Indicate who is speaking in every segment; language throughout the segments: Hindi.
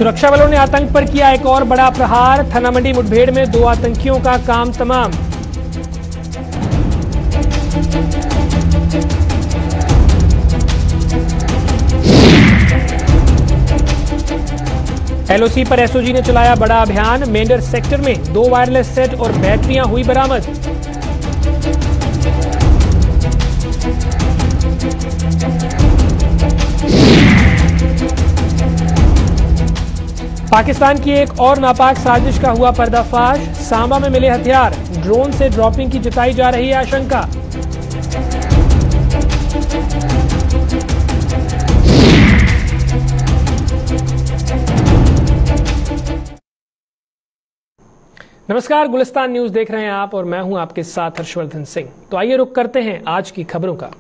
Speaker 1: सुरक्षा बलों ने आतंक पर किया एक और बड़ा प्रहार। थाना मंडी मुठभेड़ में 2 आतंकियों का काम तमाम। एलओसी पर एसओजी ने चलाया बड़ा अभियान। मेंढर सेक्टर में 2 वायरलेस सेट और बैटरियां हुई बरामद। पाकिस्तान की एक और नापाक साजिश का हुआ पर्दाफाश। सांबा में मिले हथियार, ड्रोन से ड्रॉपिंग की जताई जा रही है आशंका। नमस्कार, गुलिस्तान न्यूज देख रहे हैं आप और मैं हूं आपके साथ हर्षवर्धन सिंह। तो आइए रुक करते हैं आज की खबरों का।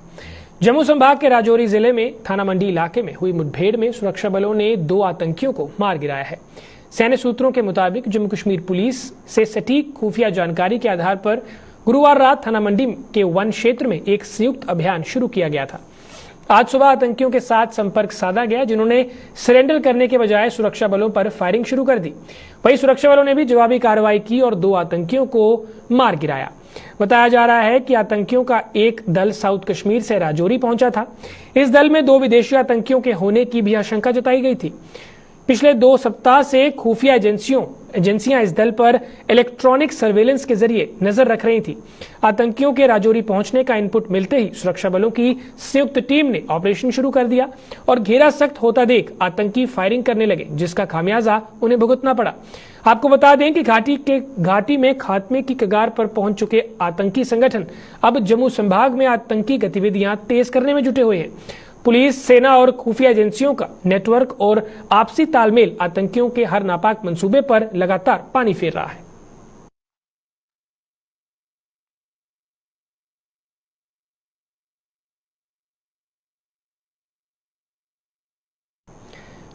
Speaker 1: जम्मू संभाग के राजौरी जिले में थाना मंडी इलाके में हुई मुठभेड़ में सुरक्षा बलों ने 2 आतंकियों को मार गिराया है। सैन्य सूत्रों के मुताबिक जम्मू कश्मीर पुलिस से सटीक खुफिया जानकारी के आधार पर गुरुवार रात थाना मंडी के वन क्षेत्र में एक संयुक्त अभियान शुरू किया गया था। आज सुबह आतंकियों के साथ संपर्क साधा गया, जिन्होंने सरेंडर करने के बजाय सुरक्षा बलों पर फायरिंग शुरू कर दी। वहीं सुरक्षा बलों ने भी जवाबी कार्रवाई की और 2 आतंकियों को मार गिराया। बताया जा रहा है कि आतंकियों का एक दल साउथ कश्मीर से राजौरी पहुंचा था। इस दल में 2 विदेशी आतंकियों के होने की भी आशंका जताई गई थी। पिछले 2 सप्ताह से खुफिया एजेंसियां इस दल पर इलेक्ट्रॉनिक सर्वेलेंस के जरिए नजर रख रही थी। आतंकियों के राजौरी पहुंचने का इनपुट मिलते ही सुरक्षा बलों की संयुक्त टीम ने ऑपरेशन शुरू कर दिया और घेरा सख्त होता देख आतंकी फायरिंग करने लगे, जिसका खामियाजा उन्हें भुगतना पड़ा। आपको बता दें कि घाटी में खात्मे की कगार पर पहुंच चुके आतंकी संगठन अब जम्मू संभाग में आतंकी गतिविधियां तेज करने में जुटे हुए हैं। पुलिस, सेना और खुफिया एजेंसियों का नेटवर्क और आपसी तालमेल आतंकियों के हर नापाक मंसूबे पर लगातार पानी फेर रहा है।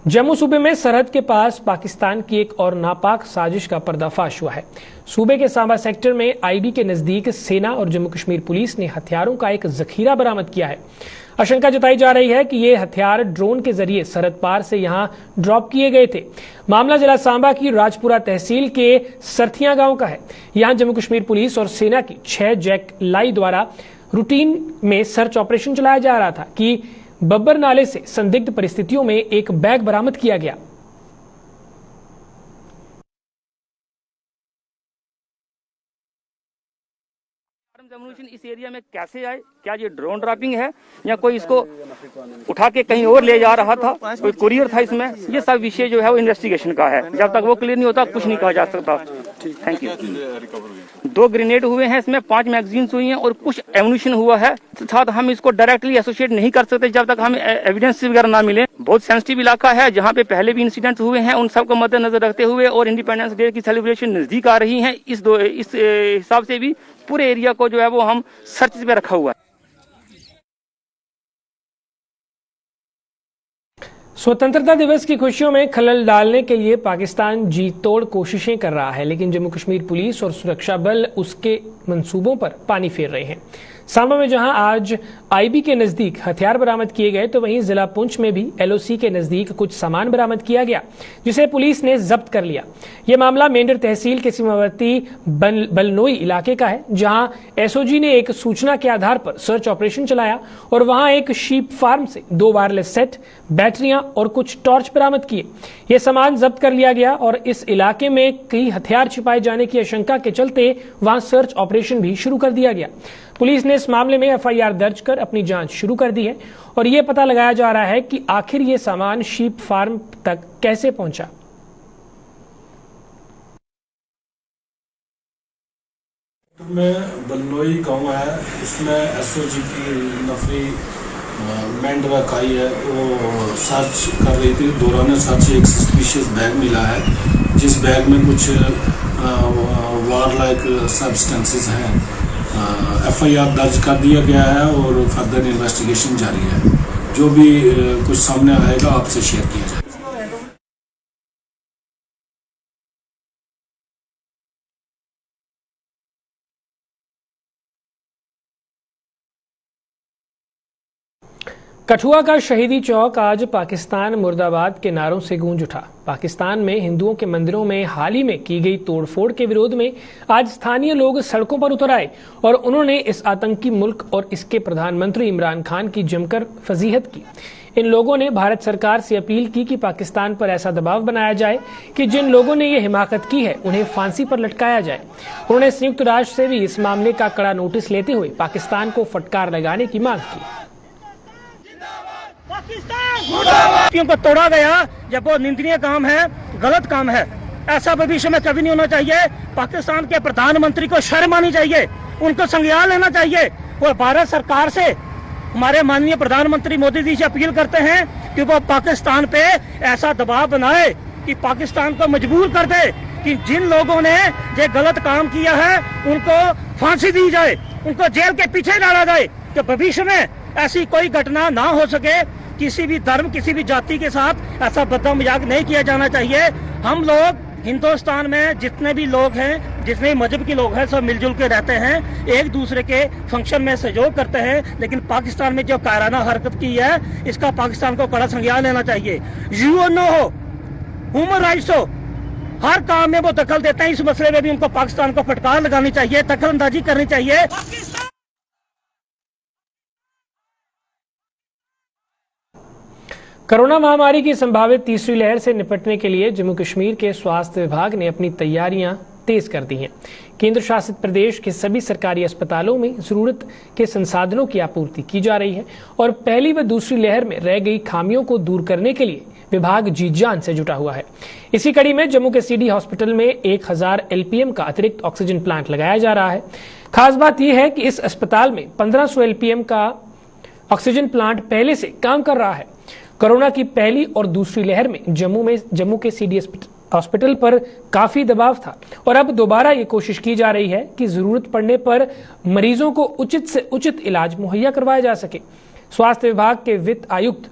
Speaker 1: जम्मू सूबे में सरहद के पास पाकिस्तान की एक और नापाक साजिश का पर्दाफाश हुआ है। सूबे के सांबा सेक्टर में आईबी के नजदीक सेना और जम्मू कश्मीर पुलिस ने हथियारों का एक जखीरा बरामद किया है। आशंका जताई जा रही है कि ये हथियार ड्रोन के जरिए सरहद पार से यहां ड्रॉप किए गए थे। मामला जिला सांबा की राजपुरा तहसील के सरथिया गांव का है। यहां जम्मू कश्मीर पुलिस और सेना की 6 जैक लाई द्वारा रूटीन में सर्च ऑपरेशन चलाया जा रहा था कि बब्बर नाले से संदिग्ध परिस्थितियों में एक बैग बरामद किया गया।
Speaker 2: इस एरिया में कैसे आए, क्या ये ड्रोन ड्रॉपिंग है या कोई इसको उठा के कहीं और ले जा रहा था, कोई कुरियर था इसमें, ये सब विषय जो है वो इन्वेस्टिगेशन का है। जब तक वो क्लियर नहीं होता कुछ नहीं कहा जा सकता। Thank you. 2 ग्रेनेड हुए हैं, इसमें 5 मैगजीन्स हुई हैं और कुछ एमुनिशन हुआ है। साथ हम इसको डायरेक्टली एसोसिएट नहीं कर सकते जब तक हम एविडेंस वगैरह ना मिले। बहुत सेंसिटिव इलाका है, जहाँ पे पहले भी इंसिडेंट हुए हैं, उन सबको मद्देनजर रखते हुए और इंडिपेंडेंस डे की सेलिब्रेशन नजदीक आ रही है, इस हिसाब से भी पूरे एरिया को जो है वो हम सर्च पे रखा हुआ है।
Speaker 1: स्वतंत्रता दिवस की खुशियों में खलल डालने के लिए पाकिस्तान जी तोड़ कोशिशें कर रहा है, लेकिन जम्मू कश्मीर पुलिस और सुरक्षा बल उसके मंसूबों पर पानी फेर रहे हैं। सांबा में जहां आज आईबी के नजदीक हथियार बरामद किए गए, तो वहीं जिला पुंछ में भी एलओसी के नजदीक कुछ सामान बरामद किया गया, जिसे पुलिस ने जब्त कर लिया। यह मामला मेंढर तहसील के सीमावर्ती बलनोई इलाके का है, जहां एसओजी ने एक सूचना के आधार पर सर्च ऑपरेशन चलाया और वहां एक शीप फार्म से 2 वायरलेस सेट, बैटरियां और कुछ टॉर्च बरामद किए। यह सामान जब्त कर लिया गया और इस इलाके में कई हथियार छिपाए जाने की आशंका के चलते वहां सर्च ऑपरेशन भी शुरू कर दिया गया। पुलिस ने इस मामले में एफआईआर दर्ज कर अपनी जांच शुरू कर दी है और यह पता लगाया जा रहा है कि आखिर ये सामान शीप फार्म तक कैसे पहुंचा।
Speaker 3: में बलनोई गांव है, उसमें एसओजी की नफरी मेंढरा काई है, वो सर्च कर रही थी। दौरान सर्च एक सस्पिशियस बैग मिला है, जिस बैग में कुछ वार लाइक सब्सटेंसेस हैं। एफआईआर दर्ज कर दिया गया है और फर्दर इन्वेस्टिगेशन जारी है। जो भी कुछ सामने आएगा आपसे शेयर किया जाएगा।
Speaker 1: कठुआ का शहीदी चौक आज पाकिस्तान मुर्दाबाद के नारों से गूंज उठा। पाकिस्तान में हिंदुओं के मंदिरों में हाल ही में की गई तोड़फोड़ के विरोध में आज स्थानीय लोग सड़कों पर उतर आए और उन्होंने इस आतंकी मुल्क और इसके प्रधानमंत्री इमरान खान की जमकर फजीहत की। इन लोगों ने भारत सरकार से अपील की कि पाकिस्तान पर ऐसा दबाव बनाया जाए कि जिन लोगों ने ये हिमाकत की है उन्हें फांसी पर लटकाया जाए। उन्होंने संयुक्त राष्ट्र से भी इस मामले का कड़ा नोटिस लेते हुए पाकिस्तान को फटकार लगाने की मांग की।
Speaker 4: पाकिस्तान को तोड़ा गया जब वो निंदनीय काम है, गलत काम है। ऐसा भविष्य में कभी नहीं होना चाहिए। पाकिस्तान के प्रधानमंत्री को शर्म आनी चाहिए, उनको संज्ञान लेना चाहिए। और भारत सरकार से हमारे माननीय प्रधानमंत्री मोदी जी से अपील करते हैं कि वो पाकिस्तान पे ऐसा दबाव बनाए कि पाकिस्तान को मजबूर कर दे कि जिन लोगों ने ये गलत काम किया है उनको फांसी दी जाए, उनको जेल के पीछे डाला जाए, कि भविष्य में ऐसी कोई घटना ना हो सके। किसी भी धर्म, किसी भी जाति के साथ ऐसा बदमजाक नहीं किया जाना चाहिए। हम लोग हिंदुस्तान में जितने भी लोग हैं, जितने मजहब के लोग हैं, सब मिलजुल के रहते हैं, एक दूसरे के फंक्शन में सहयोग करते हैं। लेकिन पाकिस्तान में जो कायराना हरकत की है, इसका पाकिस्तान को कड़ा संज्ञान लेना चाहिए। यूएनओ हो, ह्यूमन राइट्स हो, हर काम में वो दखल देते हैं। इस मसले में भी उनको पाकिस्तान को फटकार लगानी चाहिए, दखल अंदाजी करनी चाहिए।
Speaker 1: कोरोना महामारी की संभावित तीसरी लहर से निपटने के लिए जम्मू कश्मीर के स्वास्थ्य विभाग ने अपनी तैयारियां तेज कर दी हैं। केंद्र शासित प्रदेश के सभी सरकारी अस्पतालों में जरूरत के संसाधनों की आपूर्ति की जा रही है और पहली व दूसरी लहर में रह गई खामियों को दूर करने के लिए विभाग जी जान से जुटा हुआ है। इसी कड़ी में जम्मू के सीडी हॉस्पिटल में 1000 LPM का अतिरिक्त ऑक्सीजन प्लांट लगाया जा रहा है। खास बात यह है कि इस अस्पताल में 1500 LPM का ऑक्सीजन प्लांट पहले से काम कर रहा है। कोरोना की पहली और दूसरी लहर में जम्मू के सीडी हॉस्पिटल पर काफी दबाव था और अब दोबारा ये कोशिश की जा रही है कि जरूरत पड़ने पर मरीजों को उचित से उचित इलाज मुहैया करवाया जा सके। स्वास्थ्य विभाग के वित्त आयुक्त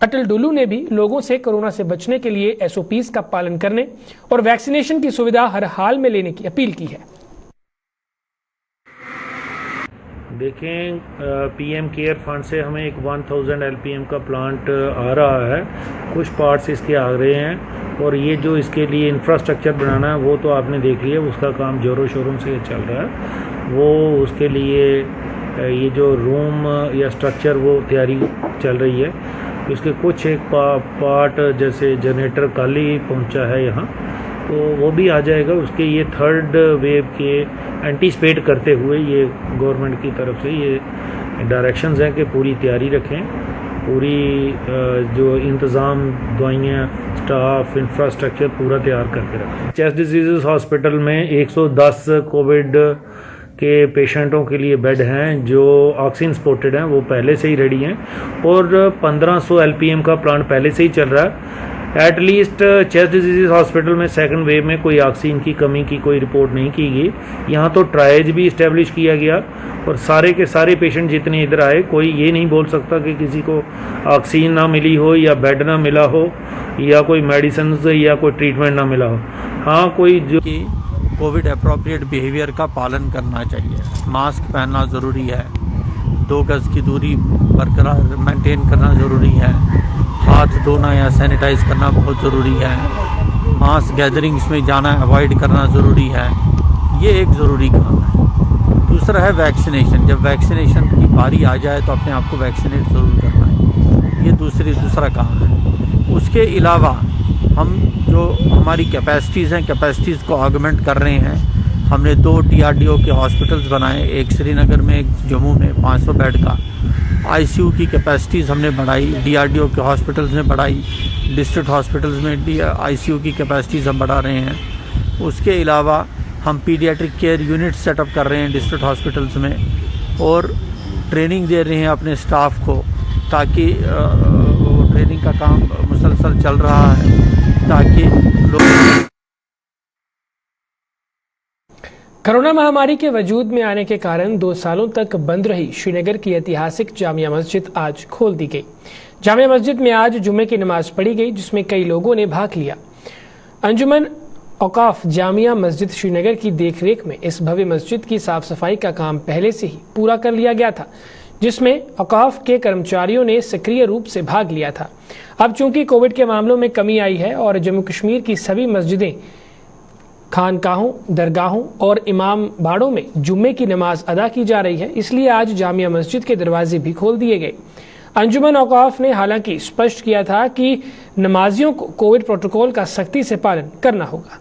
Speaker 1: अटल डुल्लू ने भी लोगों से कोरोना से बचने के लिए SOPs का पालन करने और वैक्सीनेशन की सुविधा हर हाल में लेने की अपील की है।
Speaker 5: देखें, PM केयर फंड से हमें एक 1000 LPM का प्लांट आ रहा है। कुछ पार्ट्स इसके आ रहे हैं और ये जो इसके लिए इंफ्रास्ट्रक्चर बनाना है वो तो आपने देख लिया, उसका काम जोरों शोरों से चल रहा है। वो उसके लिए ये जो रूम या स्ट्रक्चर वो तैयारी चल रही है। उसके कुछ एक पार्ट जैसे जनरेटर कल ही पहुँचा है यहाँ, तो वो भी आ जाएगा। उसके ये थर्ड वेव के एंटीसिपेट करते हुए ये गवर्नमेंट की तरफ से ये डायरेक्शंस हैं कि पूरी तैयारी रखें, पूरी जो इंतज़ाम, दवाइयाँ, स्टाफ, इंफ्रास्ट्रक्चर पूरा तैयार करके रखें। चेस्ट डिजीज़ हॉस्पिटल में 110 कोविड के पेशेंटों के लिए बेड हैं जो ऑक्सीजन सपोर्टेड हैं, वो पहले से ही रेडी हैं और 1500 LPM का प्लांट पहले से ही चल रहा है। एटलीस्ट चेस्ट डिजीज़ हॉस्पिटल में सेकंड वेव में कोई ऑक्सीजन की कमी की कोई रिपोर्ट नहीं की गई। यहाँ तो ट्रायज भी इस्टेब्लिश किया गया और सारे के सारे पेशेंट जितने इधर आए, कोई ये नहीं बोल सकता कि किसी को ऑक्सीजन ना मिली हो या बेड ना मिला हो या कोई मेडिसिन या कोई ट्रीटमेंट ना मिला हो। हाँ, कोई जो
Speaker 6: कोविड अप्रोप्रिएट बिहेवियर का पालन करना चाहिए। मास्क पहनना ज़रूरी है, 2 गज़ की दूरी बरकरार मेंटेन करना ज़रूरी है, हाथ धोना या सैनिटाइज करना बहुत ज़रूरी है, मास गैदरिंग्स में जाना अवॉइड करना ज़रूरी है। ये एक ज़रूरी काम है। दूसरा है वैक्सीनेशन। जब वैक्सीनेशन की बारी आ जाए तो अपने आप को वैक्सीनेट ज़रूर करना है। ये दूसरा काम है। उसके अलावा हम जो हमारी कैपेसिटीज़ हैं, कैपेसिटीज़ को ऑगमेंट कर रहे हैं। हमने 2 DRDO के हॉस्पिटल्स बनाए, एक श्रीनगर में, एक जम्मू में 500 बेड का। ICU की कैपेसिटीज़ हमने बढ़ाई, DRDO के हॉस्पिटल्स में बढ़ाई, डिस्ट्रिक्ट हॉस्पिटल्स में ICU की कैपेसिटीज़ हम बढ़ा रहे हैं। उसके अलावा हम पीडियाट्रिक केयर यूनिट सेटअप कर रहे हैं डिस्ट्रिक्ट हॉस्पिटल्स में और ट्रेनिंग दे रहे हैं अपने स्टाफ को, ताकि ट्रेनिंग का काम मुसलसल चल रहा है ताकि लोग।
Speaker 1: कोरोना महामारी के वजूद में आने के कारण 2 सालों तक बंद रही श्रीनगर की ऐतिहासिक जामिया मस्जिद आज खोल दी गई। जामिया मस्जिद में आज जुमे की नमाज पढ़ी गई, जिसमें कई लोगों ने भाग लिया। अंजुमन औकाफ जामिया मस्जिद श्रीनगर की देखरेख में इस भव्य मस्जिद की साफ सफाई का काम पहले से ही पूरा कर लिया गया था, जिसमें औकाफ के कर्मचारियों ने सक्रिय रूप से भाग लिया था। अब चूंकि कोविड के मामलों में कमी आई है और जम्मू कश्मीर की सभी मस्जिदें, खानकाहों, दरगाहों और इमाम बाड़ों में जुम्मे की नमाज अदा की जा रही है, इसलिए आज जामिया मस्जिद के दरवाजे भी खोल दिए गए। अंजुमन औकाफ ने हालांकि स्पष्ट किया था कि नमाजियों को कोविड प्रोटोकॉल का सख्ती से पालन करना होगा।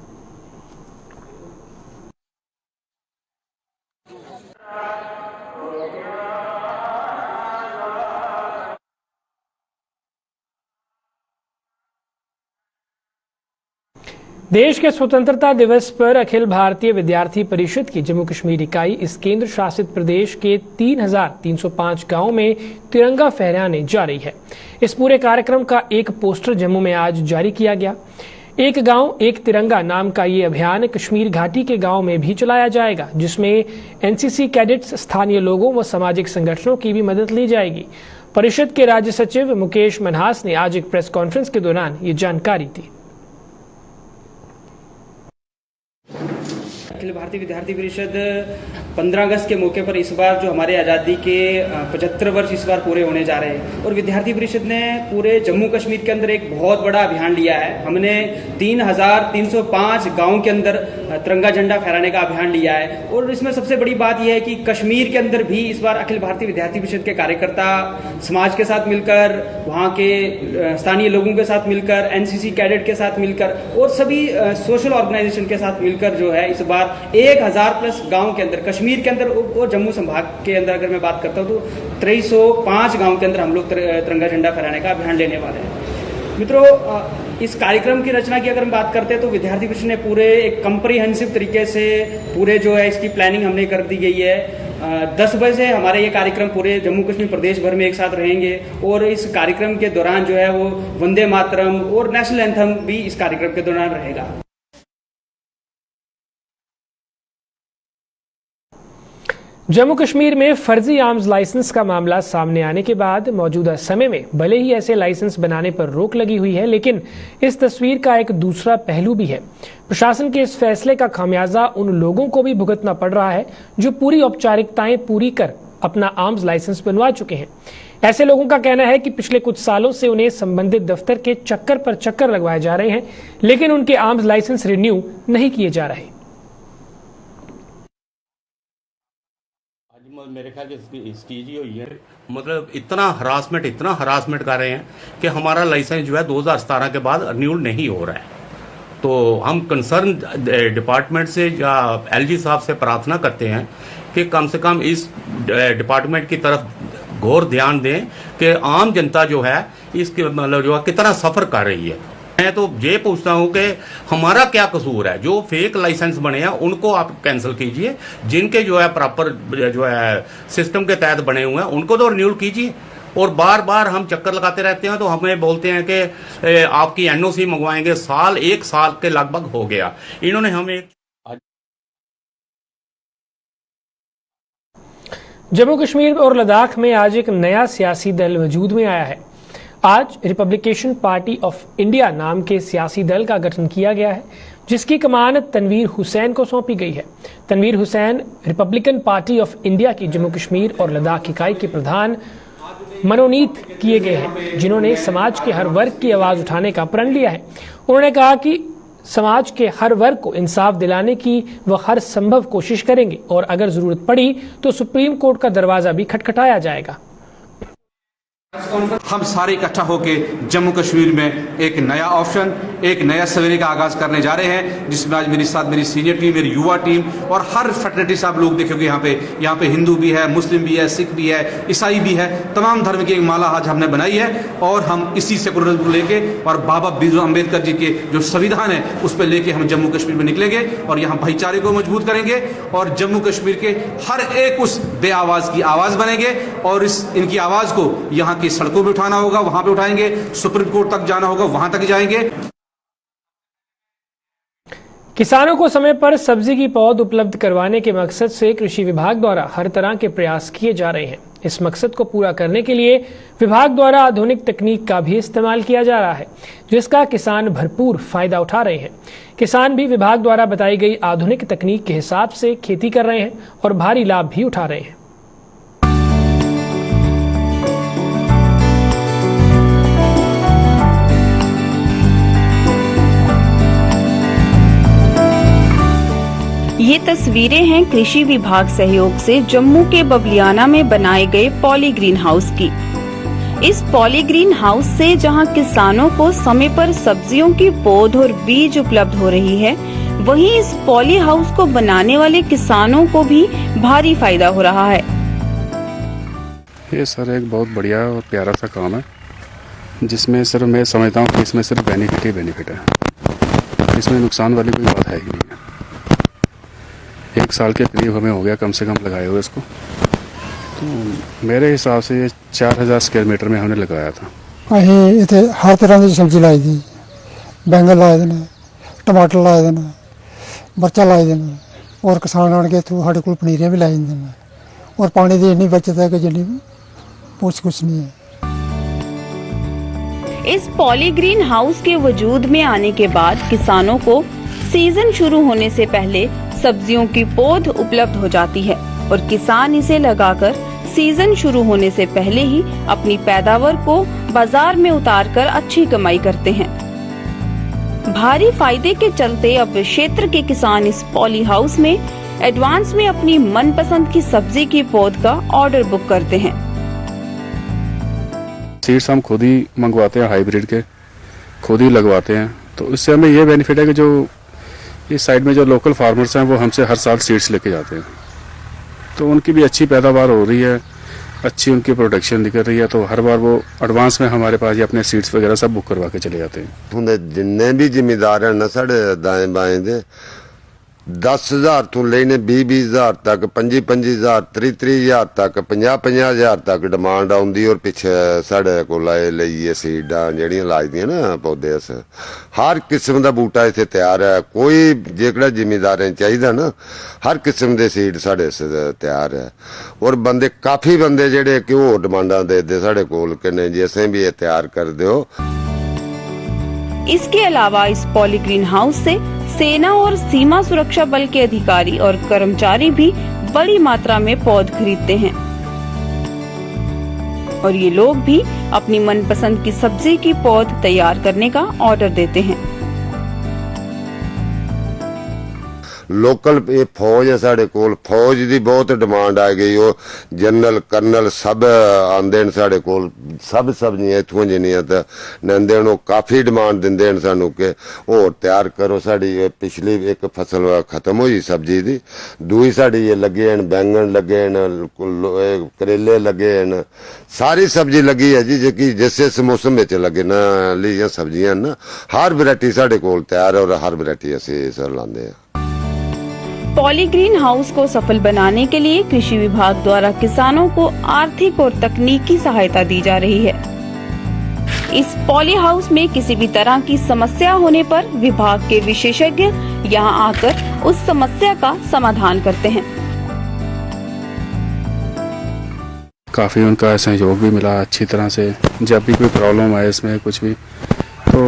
Speaker 1: देश के स्वतंत्रता दिवस पर अखिल भारतीय विद्यार्थी परिषद की जम्मू कश्मीर इकाई इस केंद्र शासित प्रदेश के 3,305 गांवों में तिरंगा फहराने जा रही है। इस पूरे कार्यक्रम का एक पोस्टर जम्मू में आज जारी किया गया। एक गांव एक तिरंगा नाम का ये अभियान कश्मीर घाटी के गांव में भी चलाया जाएगा, जिसमें एनसीसी कैडेट्स, स्थानीय लोगों व सामाजिक संगठनों की भी मदद ली जाएगी। परिषद के राज्य सचिव मुकेश मनहास ने आज एक प्रेस कॉन्फ्रेंस के दौरान ये जानकारी दी।
Speaker 7: अखिल भारतीय विद्यार्थी परिषद 15 अगस्त के मौके पर इस बार जो हमारे आज़ादी के 75 वर्ष इस बार पूरे होने जा रहे हैं और विद्यार्थी परिषद ने पूरे जम्मू कश्मीर के अंदर एक बहुत बड़ा अभियान लिया है। हमने 3,305 गाँव के अंदर तिरंगा झंडा फहराने का अभियान लिया है और इसमें सबसे बड़ी बात यह है कि कश्मीर के अंदर भी इस बार अखिल भारतीय विद्यार्थी परिषद के कार्यकर्ता समाज के साथ मिलकर, वहाँ के स्थानीय लोगों के साथ मिलकर, एनसीसी कैडेट के साथ मिलकर और सभी सोशल ऑर्गेनाइजेशन के साथ मिलकर जो है इस बार 1000 प्लस गांव के अंदर, कश्मीर के अंदर और जम्मू संभाग के अंदर अगर मैं बात करता हूं तो 305 गांव के अंदर हम लोग तिरंगा झंडा फहराने का अभियान लेने वाले हैं। मित्रों, इस कार्यक्रम की रचना की अगर हम बात करते हैं तो विद्यार्थी परिषद ने पूरे एक कंप्रीहेंसिव तरीके से पूरे जो है इसकी प्लानिंग हमने कर दी गई है। 10 बजे हमारे ये कार्यक्रम पूरे जम्मू कश्मीर प्रदेश भर में एक साथ रहेंगे और इस कार्यक्रम के दौरान जो है वो वंदे मातरम और नेशनल एंथम भी इस कार्यक्रम के दौरान रहेगा।
Speaker 1: जम्मू कश्मीर में फर्जी आर्म्स लाइसेंस का मामला सामने आने के बाद मौजूदा समय में भले ही ऐसे लाइसेंस बनाने पर रोक लगी हुई है, लेकिन इस तस्वीर का एक दूसरा पहलू भी है। प्रशासन के इस फैसले का खामियाजा उन लोगों को भी भुगतना पड़ रहा है जो पूरी औपचारिकताएं पूरी कर अपना आर्म्स लाइसेंस बनवा चुके हैं। ऐसे लोगों का कहना है कि पिछले कुछ सालों से उन्हें संबंधित दफ्तर के चक्कर पर चक्कर लगवाए जा रहे हैं, लेकिन उनके आर्म्स लाइसेंस रिन्यू नहीं किए जा रहे।
Speaker 8: मेरे ख्याल से स्टेज ही हुई है, मतलब इतना हरासमेंट कर रहे हैं कि हमारा लाइसेंस जो है 2017 के बाद रिन्यूअल नहीं हो रहा है। तो हम कंसर्न डिपार्टमेंट से या एलजी साहब से प्रार्थना करते हैं कि कम से कम इस डिपार्टमेंट की तरफ गौर ध्यान दें कि आम जनता जो है इसके मतलब जो है कितना सफर कर रही है। मैं तो ये पूछता हूं कि हमारा क्या कसूर है? जो फेक लाइसेंस बने हैं उनको आप कैंसिल कीजिए, जिनके जो है प्रॉपर जो है सिस्टम के तहत बने हुए हैं उनको तो रिन्यूअल कीजिए। और बार बार हम चक्कर लगाते रहते हैं तो हमें बोलते हैं कि आपकी एनओसी मंगवाएंगे। एक साल के लगभग हो गया। इन्होंने हमें
Speaker 1: जम्मू कश्मीर और लद्दाख में आज एक नया सियासी दल वजूद में आया है। आज रिपब्लिकन पार्टी ऑफ इंडिया नाम के सियासी दल का गठन किया गया है, जिसकी कमान तनवीर हुसैन को सौंपी गई है। Tanveer Hussain Republican Party of India की जम्मू कश्मीर और लद्दाख इकाई के प्रधान मनोनीत किए गए हैं, जिन्होंने समाज के हर वर्ग की आवाज उठाने का प्रण लिया है। उन्होंने कहा कि समाज के हर वर्ग को इंसाफ दिलाने की वह हर संभव कोशिश करेंगे और अगर जरूरत पड़ी तो सुप्रीम कोर्ट का दरवाजा भी खटखटाया जाएगा।
Speaker 9: हम सारे इकट्ठा होकर जम्मू कश्मीर में एक नया ऑप्शन, एक नया सवेरे का आगाज करने जा रहे हैं, जिसमें आज मेरे साथ मेरी सीनियर टीम, मेरी युवा टीम और हर फैकल्टी साहब लोग देखोगे यहाँ पे हिंदू भी है, मुस्लिम भी है, सिख भी है, ईसाई भी है, तमाम धर्म की एक माला आज हमने बनाई है और हम इसी सेकुलरिज्म को लेके और बाबा भीम अम्बेडकर जी के जो संविधान है उस पर लेके हम जम्मू कश्मीर में निकलेंगे और यहाँ भाईचारे को मजबूत करेंगे और जम्मू कश्मीर के हर एक उस बेआवाज की आवाज बनेंगे और इनकी आवाज को यहाँ की सड़कों पे उठाना होगा, वहां पे उठाएंगे, सुप्रीम कोर्ट तक जाना होगा, वहां तक जाएंगे।
Speaker 1: किसानों को समय पर सब्जी की पौध उपलब्ध करवाने के मकसद से कृषि विभाग द्वारा हर तरह के प्रयास किए जा रहे हैं। इस मकसद को पूरा करने के लिए विभाग द्वारा आधुनिक तकनीक का भी इस्तेमाल किया जा रहा है, जिसका किसान भरपूर फायदा उठा रहे हैं। किसान भी विभाग द्वारा बताई गई आधुनिक तकनीक के हिसाब से खेती कर रहे हैं और भारी लाभ भी उठा रहे हैं।
Speaker 10: तस्वीरें हैं कृषि विभाग सहयोग से जम्मू के बबलियाना में बनाए गए पॉली ग्रीन हाउस की। इस पॉली ग्रीन हाउस से जहां किसानों को समय पर सब्जियों की पौध और बीज उपलब्ध हो रही है, वहीं इस पॉली हाउस को बनाने वाले किसानों को भी भारी फायदा हो रहा है।
Speaker 11: ये सर एक बहुत बढ़िया और प्यारा सा काम है, जिसमें सिर्फ मैं समझता हूँ कि इसमें सिर्फ बेनिफिट ही बेनिफिट है, इसमें नुकसान वाली कोई बात है ही नहीं है। 1 साल के करीब हमें हो गया कम से कम लगाए हुए इसको, तो मेरे हिसाब से ये 4000 स्क्वायर मीटर में हमने लगाया था।
Speaker 12: ਅਸੀਂ ਇੱਥੇ ਹਰ ਤਰ੍ਹਾਂ ਦੀ ਸਬਜ਼ੀ ਲਾਈ ਦੀ, ਬੈਂਗਣ ਲਾਏ ਦੇ ਨੇ, ਟਮਾਟਰ ਲਾਏ ਦੇ ਨੇ, ਮਰਚਾਂ ਲਾਏ ਦੇ ਨੇ, ਔਰ ਕਿਸਾਨ ਆਣ ਕੇ ਇੱਥੋਂ ਸਾਡੇ ਕੋਲ ਪਨੀਰੀਆਂ ਵੀ ਲਾਈ ਜਾਂਦੇ ਨੇ, ਔਰ ਪਾਣੀ ਦੀ ਇੰਨੀ ਬਚਤ ਹੈ ਕਿ ਜਿੰਨੀ ਪੁੱਛ ਕੁਛ ਨਹੀਂ है।
Speaker 10: इस पॉली ग्रीन हाउस के वजूद में आने के बाद किसानों को सीजन शुरू होने से पहले सब्जियों की पौध उपलब्ध हो जाती है और किसान इसे लगाकर सीजन शुरू होने से पहले ही अपनी पैदावार को बाजार में उतारकर अच्छी कमाई करते हैं। भारी फायदे के चलते अब क्षेत्र के किसान इस पॉली हाउस में एडवांस में अपनी मनपसंद की सब्जी की पौध का ऑर्डर बुक करते हैं।
Speaker 11: सीड्स हम खुद ही मंगवाते हैं, हाइब्रिड के खुद ही लगवाते हैं, तो इससे हमें ये बेनिफिट है कि जो इस साइड में जो लोकल फार्मर्स हैं वो हमसे हर साल सीड्स लेके जाते हैं, तो उनकी भी अच्छी पैदावार हो रही है, अच्छी उनकी प्रोडक्शन निकल रही है, तो हर बार वो एडवांस में हमारे पास ही अपने सीड्स वगैरह सब बुक करवा के चले जाते हैं।
Speaker 13: जिन्ने भी जिमीदार हैं ना साढ़े दाएं बाएं दे 10,000 ਤੋਂ ਲੈਣੇ 20,000 ਤੱਕ 25,000 30,000 ਤੱਕ 50,000 ਤੱਕ ਡਿਮਾਂਡ ਆਉਂਦੀ। ਔਰ ਪਿੱਛੇ ਸਾਡੇ ਕੋਲ ਆਏ ਲਈਏ ਸੀਡਾਂ ਜਿਹੜੀਆਂ ਲਾਜਦੀਆਂ ਨਾ ਪੌਦੇ ਅਸ ਹਰ ਕਿਸਮ ਦਾ ਬੂਟਾ ਇੱਥੇ ਤਿਆਰ ਹੈ। ਕੋਈ ਜਿਹੜਾ ਜ਼ਿਮੀਦਾਰਾਂ ਚਾਹੀਦਾ ਨਾ ਹਰ ਕਿਸਮ ਦੇ ਸੀਡ ਸਾਡੇ ਤਿਆਰ ਹੈ। ਔਰ ਬੰਦੇ ਕਾਫੀ ਬੰਦੇ ਜਿਹੜੇ ਕਿ ਉਹ ਡਿਮਾਂਡਾਂ ਦੇ ਸਾਡੇ ਕੋਲ ਕਹਿੰਦੇ ਜੀ ਅਸੀਂ ਵੀ ਇਹ ਤਿਆਰ ਕਰ ਦਿਓ।
Speaker 10: इसके अलावा इस पॉली ग्रीन हाउस से सेना और सीमा सुरक्षा बल के अधिकारी और कर्मचारी भी बड़ी मात्रा में पौध खरीदते हैं और ये लोग भी अपनी मनपसंद की सब्जी की पौध तैयार करने का ऑर्डर देते हैं।
Speaker 13: लोकल ये फौज है साढ़े कोल, फौज की बहुत डिमांड आ गई। वो जनरल कर्नल सब आंदे साढ़े कोल, सब सब्जियां इत्थों जिन्नियां ते नंदे वो काफ़ी डिमांड दिंदे सानू के होर तैयार करो। साड़ी पिछली एक फसल खत्म हुई सब्जी दी, दूई साड़ी ये लगे हैं बैंगन लगे हैं, करेले लगे हैं, सारी सब्जी लगी है जी जी जिस जिस मौसम में लगे ना लिया सब्जियां ना हर वैरायटी साढ़े कोल तैयार है और हर वैरायटी असीं लांदे हैं।
Speaker 10: पॉली ग्रीन हाउस को सफल बनाने के लिए कृषि विभाग द्वारा किसानों को आर्थिक और तकनीकी सहायता दी जा रही है। इस पॉली हाउस में किसी भी तरह की समस्या होने पर विभाग के विशेषज्ञ यहां आकर उस समस्या का समाधान करते हैं।
Speaker 11: काफ़ी उनका सहयोग भी मिला अच्छी तरह से। जब भी कोई प्रॉब्लम आए इसमें कुछ भी, तो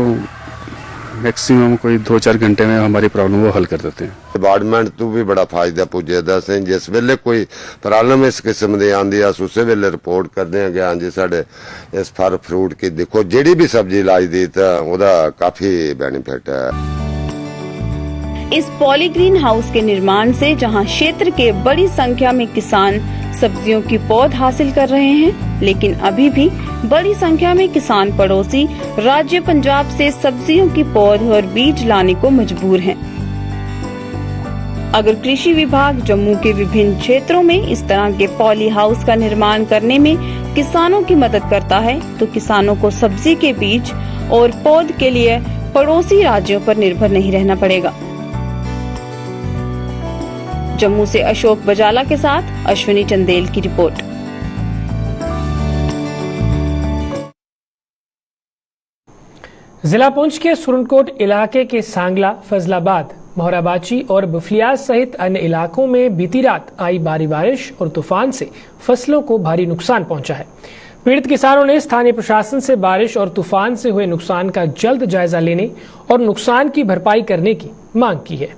Speaker 11: मैक्सिमम कोई 2-4 घंटे में हमारी प्रॉब्लम वो हल कर देते हैं।
Speaker 13: डिपार्टमेंट तो भी बड़ा फायदा पुजदा से जिस वेले कोई प्रॉब्लम इस किस्म की आंदी अस उस वेले रिपोर्ट करते हैं कि हाँ जी साढ़े इस फल फ्रूट की देखो जेड़ी भी सब्जी लाई दी तो उहदा काफी बेनिफिट है।
Speaker 10: इस पॉली ग्रीन हाउस के निर्माण से जहां क्षेत्र के बड़ी संख्या में किसान सब्जियों की पौध हासिल कर रहे हैं, लेकिन अभी भी बड़ी संख्या में किसान पड़ोसी राज्य पंजाब से सब्जियों की पौध और बीज लाने को मजबूर हैं। अगर कृषि विभाग जम्मू के विभिन्न क्षेत्रों में इस तरह के पॉली हाउस का निर्माण करने में किसानों की मदद करता है, तो किसानों को सब्जी के बीज और पौध के लिए पड़ोसी राज्यों पर निर्भर नहीं रहना पड़ेगा। जम्मू से अशोक बजाला के साथ अश्विनी चंदेल की रिपोर्ट।
Speaker 1: जिला पुंछ के सुरनकोट इलाके के सांगला, फजलाबाद, मोहराबाची और बुफलियाज सहित अन्य इलाकों में बीती रात आई भारी बारिश और तूफान से फसलों को भारी नुकसान पहुंचा है। पीड़ित किसानों ने स्थानीय प्रशासन से बारिश और तूफान से हुए नुकसान का जल्द जायजा लेने और नुकसान की भरपाई करने की मांग की है।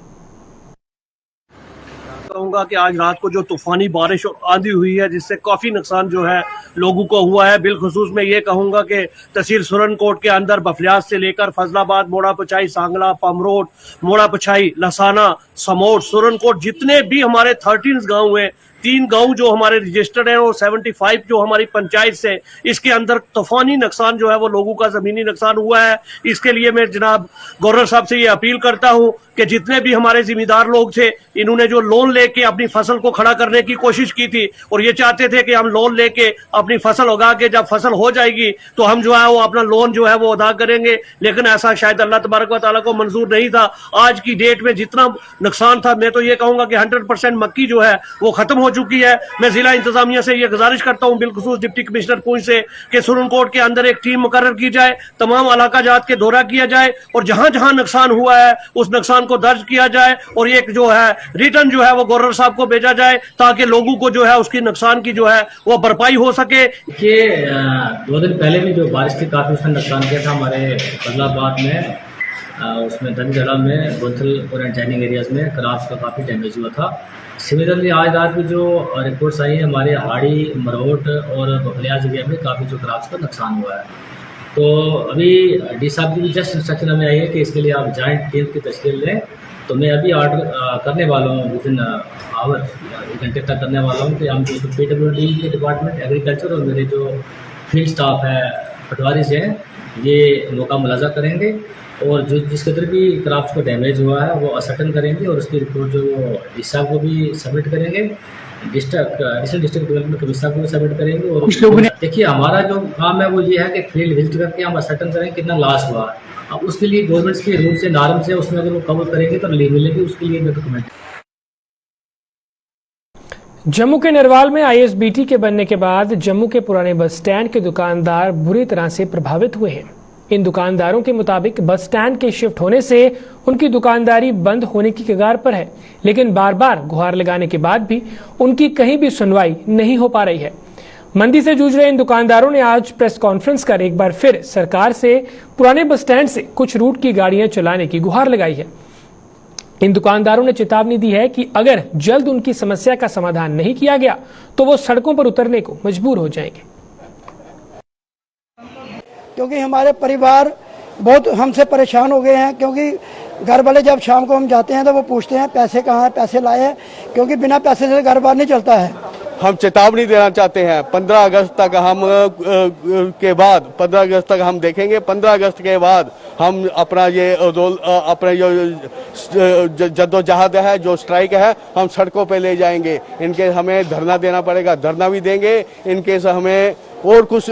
Speaker 4: कहूंगा कि आज रात को जो तूफानी बारिश और आंधी हुई है जिससे काफी नुकसान जो है लोगों को हुआ है। बिलखुसूस मैं ये कहूंगा कि तहसील सुरनकोट के अंदर बफलियाज से लेकर फजलाबाद, मोड़ा पचाई, सांगला, पमरोट, मोड़ा पचाई, लसाना, समोट, सुरनकोट, जितने भी हमारे 13 गांव हैं, 3 गांव जो हमारे रजिस्टर्ड हैं और 75 जो हमारी पंचायत से, इसके अंदर तूफानी नुकसान जो है वो लोगों का जमीनी नुकसान हुआ है। इसके लिए मैं जनाब गवर्नर साहब से ये अपील करता हूं कि जितने भी हमारे जिम्मेदार लोग थे, इन्होंने जो लोन लेके अपनी फसल को खड़ा करने की कोशिश की थी और ये चाहते थे कि हम लोन लेके अपनी फसल उगा के जब फसल हो जाएगी तो हम जो है वो अपना लोन जो है वो अदा करेंगे, लेकिन ऐसा शायद अल्लाह तबारक व तआला को मंजूर नहीं था। आज की डेट में जितना नुकसान था, मैं तो ये कहूंगा कि 100% मक्की जो है वो खत्म हो चुकी है। मैं जिला इंतजामिया से ये गुजारिश करता हूँ, बिलखुसूस डिप्टी कमिश्नर पुंछ से, कि सुरनकोट के अंदर एक टीम मुकर्रर की जाए, तमाम इलाका जात के दौरा किया जाए और जहां जहां नुकसान हुआ है उस नुकसान को दर्ज किया जाए और एक जो है रिटर्न जो है वो गवर्नर साहब को भेजा जाए ताकि लोगों को जो है उसकी नुकसान की जो है वो भरपाई हो सके।
Speaker 14: ये 2 दिन पहले भी जो बारिश थी काफी उसने नुकसान किया था हमारे फजलाबाद में, उसमें धनगढ़ा में, गोथल और एंटाइनिंग एरियाज में क्रॉप्स का काफी डैमेज हुआ था। सिमिलरली आज रात भी जो रिपोर्ट्स आई है हमारे हाड़ी, मरोट और बफलियाज एरिया में काफी जो क्रॉप्स का नुकसान हुआ है। तो अभी डी साहब की भी जस्ट इंस्ट्रक्शन हमें आई है कि इसके लिए आप जॉइंट टीम की तश्कील लें। तो मैं अभी ऑर्डर करने वाला हूँ, विद इन आवर 1 घंटे तक करने वाला हूँ कि हम जो PWD के डिपार्टमेंट एग्रीकल्चर और मेरे जो फील्ड स्टाफ है, पटवारी से हैं, ये मौका मुलाजा करेंगे और जो जिस कदर भी क्रॉप्स को डैमेज हुआ है वो असर्टन करेंगे और उसकी रिपोर्ट जो डी साहब को भी सबमिट करेंगे, एडिशनल डिस्ट्रिक्ट डेवलपमेंट कमिश्नर को भी सबमिट करेंगे। और देखिए हमारा जो काम है वो ये है कि फील्ड विजिट करके हम असर्टन करें कितना लॉस हुआ। अब उसके लिए गवर्नमेंट के रूल से नॉर्म से उसमें अगर वो कवर करेंगे तो रिलीफ मिलेगी, उसके लिए डॉक्यूमेंट।
Speaker 1: जम्मू के नरवाल में ISBT के बनने के बाद जम्मू के पुराने बस स्टैंड के दुकानदार बुरी तरह से प्रभावित हुए हैं। इन दुकानदारों के मुताबिक बस स्टैंड के शिफ्ट होने से उनकी दुकानदारी बंद होने की कगार पर है, लेकिन बार बार गुहार लगाने के बाद भी उनकी कहीं भी सुनवाई नहीं हो पा रही है। मंदी से जूझ रहे इन दुकानदारों ने आज प्रेस कॉन्फ्रेंस कर एक बार फिर सरकार से पुराने बस स्टैंड से कुछ रूट की गाड़ियां चलाने की गुहार लगाई है। इन दुकानदारों ने चेतावनी दी है कि अगर जल्द उनकी समस्या का समाधान नहीं किया गया तो वो सड़कों पर उतरने को मजबूर हो जाएंगे।
Speaker 12: क्योंकि हमारे परिवार बहुत हमसे परेशान हो गए हैं, क्योंकि घर वाले जब शाम को हम जाते हैं तो वो पूछते हैं पैसे कहाँ हैं, पैसे लाए हैं, क्योंकि बिना पैसे से घर बार नहीं चलता है।
Speaker 15: हम चेतावनी देना चाहते हैं 15 अगस्त तक हम के बाद 15 अगस्त तक हम देखेंगे। 15 अगस्त के बाद हम अपना ये अपने जो जद्दोजहद है, जो स्ट्राइक है, हम सड़कों पे ले जाएंगे। इनके हमें धरना देना पड़ेगा, धरना भी देंगे। इनके से हमें और कुछ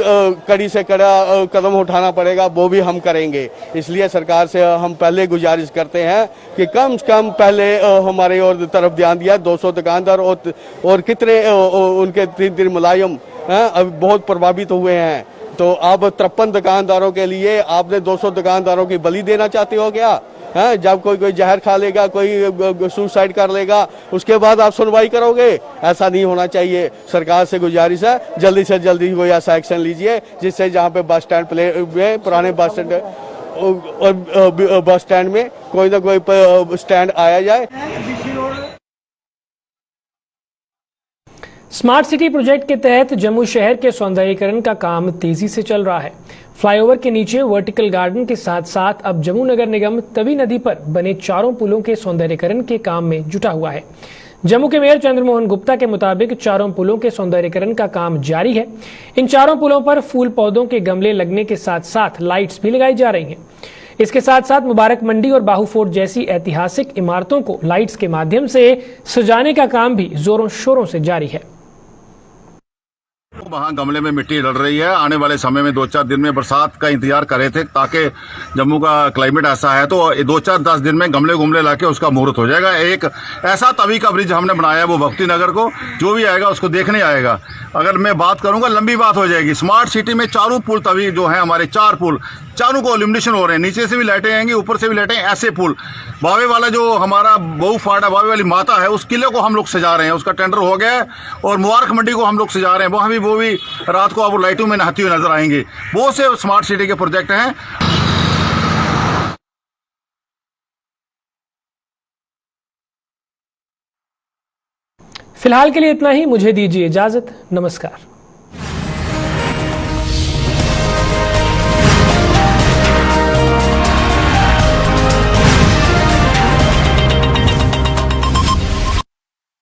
Speaker 15: कड़ी से कड़ा कदम उठाना पड़ेगा, वो भी हम करेंगे। इसलिए सरकार से हम पहले गुजारिश करते हैं कि कम से कम पहले हमारे और तरफ ध्यान दिया। 200 दुकानदार और कितने उनके 3 मुलायम अभी बहुत प्रभावित हुए हैं। तो आप 53 दुकानदारों के लिए आपने 200 दुकानदारों की बलि देना चाहते हो क्या? है जब कोई जहर खा लेगा, कोई सुसाइड कर लेगा, उसके बाद आप सुनवाई करोगे? ऐसा नहीं होना चाहिए। सरकार से गुजारिश है जल्दी से जल्दी कोई ऐसा एक्शन लीजिए जिससे जहाँ पे बस स्टैंड में पुराने बस स्टैंड और बस स्टैंड में कोई ना कोई स्टैंड आया जाए।
Speaker 1: स्मार्ट सिटी प्रोजेक्ट के तहत जम्मू शहर के सौंदर्यीकरण का काम तेजी से चल रहा है। फ्लाईओवर के नीचे वर्टिकल गार्डन के साथ साथ अब जम्मू नगर निगम तवी नदी पर बने 4 पुलों के सौंदर्यीकरण के काम में जुटा हुआ है। जम्मू के मेयर चंद्रमोहन गुप्ता के मुताबिक 4 पुलों के सौंदर्यीकरण का काम जारी है। इन 4 पुलों पर फूल पौधों के गमले लगने के साथ साथ लाइट्स भी लगाई जा रही हैं। इसके साथ साथ मुबारक मंडी और बाहू फोर्ट जैसी ऐतिहासिक इमारतों को लाइट्स के माध्यम से सजाने का काम भी जोरों शोरों से जारी है।
Speaker 16: वहाँ गमले में मिट्टी डल रही है। आने वाले समय में 2-4 दिन में बरसात का इंतजार कर रहे थे ताकि जम्मू का क्लाइमेट ऐसा है तो 2-4-10 दिन में गमले लाके उसका मुहूर्त हो जाएगा। एक ऐसा तवी का ब्रिज हमने बनाया है, वो भक्ति नगर को जो भी आएगा उसको देखने आएगा। अगर मैं बात करूंगा लंबी बात हो जाएगी। स्मार्ट सिटी में 4 पुल तवी जो है हमारे 4 पुल, चारों को इल्यूमिनेशन हो रहे हैं। नीचे से भी लाइटें आएंगी, ऊपर से भी लाइटें। ऐसे पुल बावे वाला जो हमारा बहु फाड़ा बावे वाली माता है उस किले को हम लोग सजा रहे हैं, उसका टेंडर हो गया है। और मुबारक मंडी को हम लोग सजा रहे हैं, वहाँ भी वो भी रात को अब लाइटों में नहाती हुई नजर आएंगे। बहुत से स्मार्ट सिटी के प्रोजेक्ट हैं।
Speaker 1: फिलहाल के लिए इतना ही, मुझे दीजिए इजाजत, नमस्कार।